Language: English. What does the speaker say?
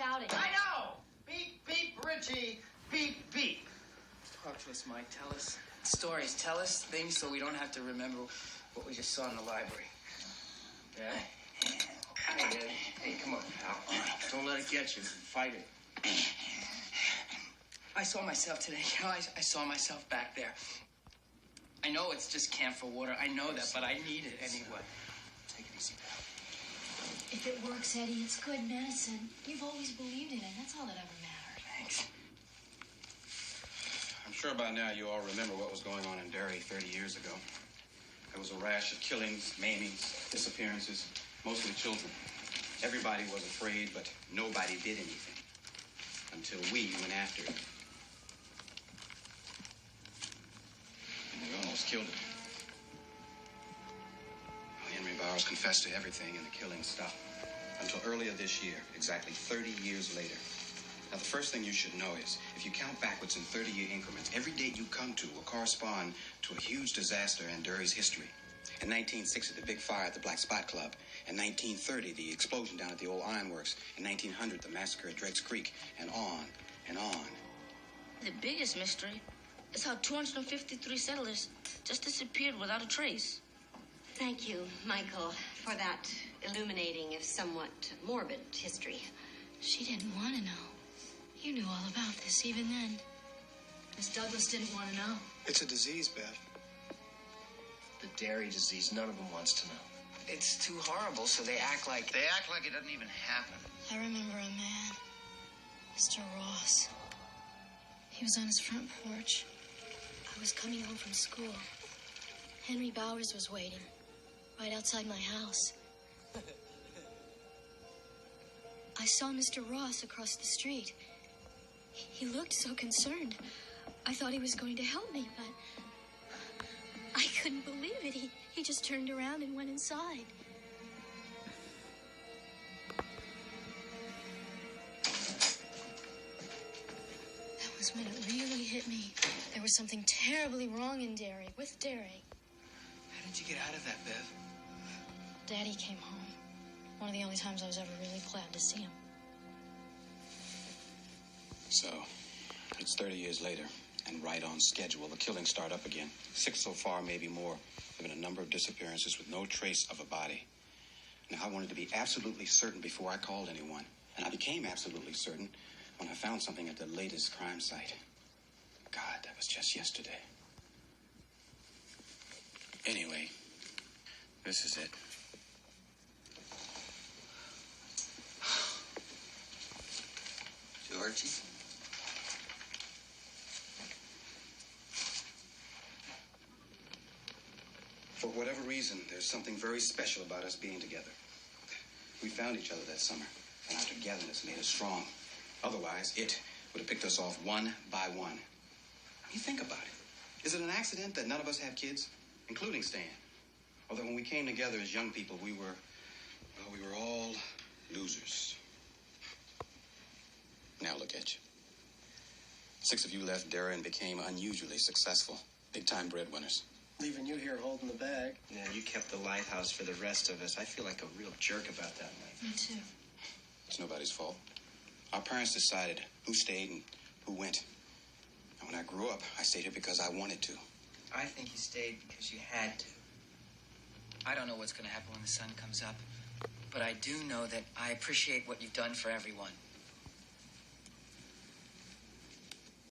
shouting. I know! Beep, beep, Richie. Beep, beep. Talk to us, Mike. Tell us stories. Tell us things so we don't have to remember what we just saw in the library. Yeah? Hey, Dad. Hey, come on, pal. Don't let it get you. Fight it. I saw myself today. You know, I saw myself back there. I know it's just camphor water. I know that, but I need it anyway. Take it easy, pal. If it works, Eddie, it's good medicine. You've always believed in it. That's all that ever mattered. Thanks. I'm sure by now you all remember what was going on in Derry 30 years ago. There was a rash of killings, maimings, disappearances, mostly children. Everybody was afraid, but nobody did anything. Until we went after it. And we almost killed it. Henry Bowers confessed to everything and the killing stopped. Until earlier this year, exactly 30 years later. Now, the first thing you should know is, if you count backwards in 30-year increments, every date you come to will correspond to a huge disaster in Derry's history. In 1960, the big fire at the Black Spot Club. In 1930, the explosion down at the old ironworks. In 1900, the massacre at Drake's Creek. And on, and on. The biggest mystery is how 253 settlers just disappeared without a trace. Thank you, Michael, for that illuminating, if somewhat morbid, history. She didn't want to know. You knew all about this even then. Miss Douglas didn't want to know. It's a disease, Bev. The dairy disease, none of them wants to know. It's too horrible, so they act like... They act like it doesn't even happen. I remember a man, Mr. Ross. He was on his front porch. I was coming home from school. Henry Bowers was waiting, right outside my house. I saw Mr. Ross across the street. He looked so concerned. I thought he was going to help me, but I couldn't believe it. He just turned around and went inside. That was when it really hit me. There was something terribly wrong in Derry, with Derry. How did you get out of that, Bev? Daddy came home. One of the only times I was ever really glad to see him. So, it's 30 years later, and right on schedule. The killings start up again. 6 so far, maybe more. There have been a number of disappearances with no trace of a body. Now, I wanted to be absolutely certain before I called anyone. And I became absolutely certain when I found something at the latest crime site. God, that was just yesterday. Anyway, this is it. Georgie? For whatever reason, there's something very special about us being together. We found each other that summer, and our togetherness made us strong. Otherwise, it would have picked us off one by one. You think about it. Is it an accident that none of us have kids, including Stan? Or that when we came together as young people, we were all losers. Now look at you. 6 of you left Derry and became unusually successful. Big-time breadwinners. Leaving you here holding the bag. Yeah, you kept the lighthouse for the rest of us. I feel like a real jerk about that night. Me too. It's nobody's fault. Our parents decided who stayed and who went. And when I grew up, I stayed here because I wanted to. I think you stayed because you had to. I don't know what's going to happen when the sun comes up, but I do know that I appreciate what you've done for everyone.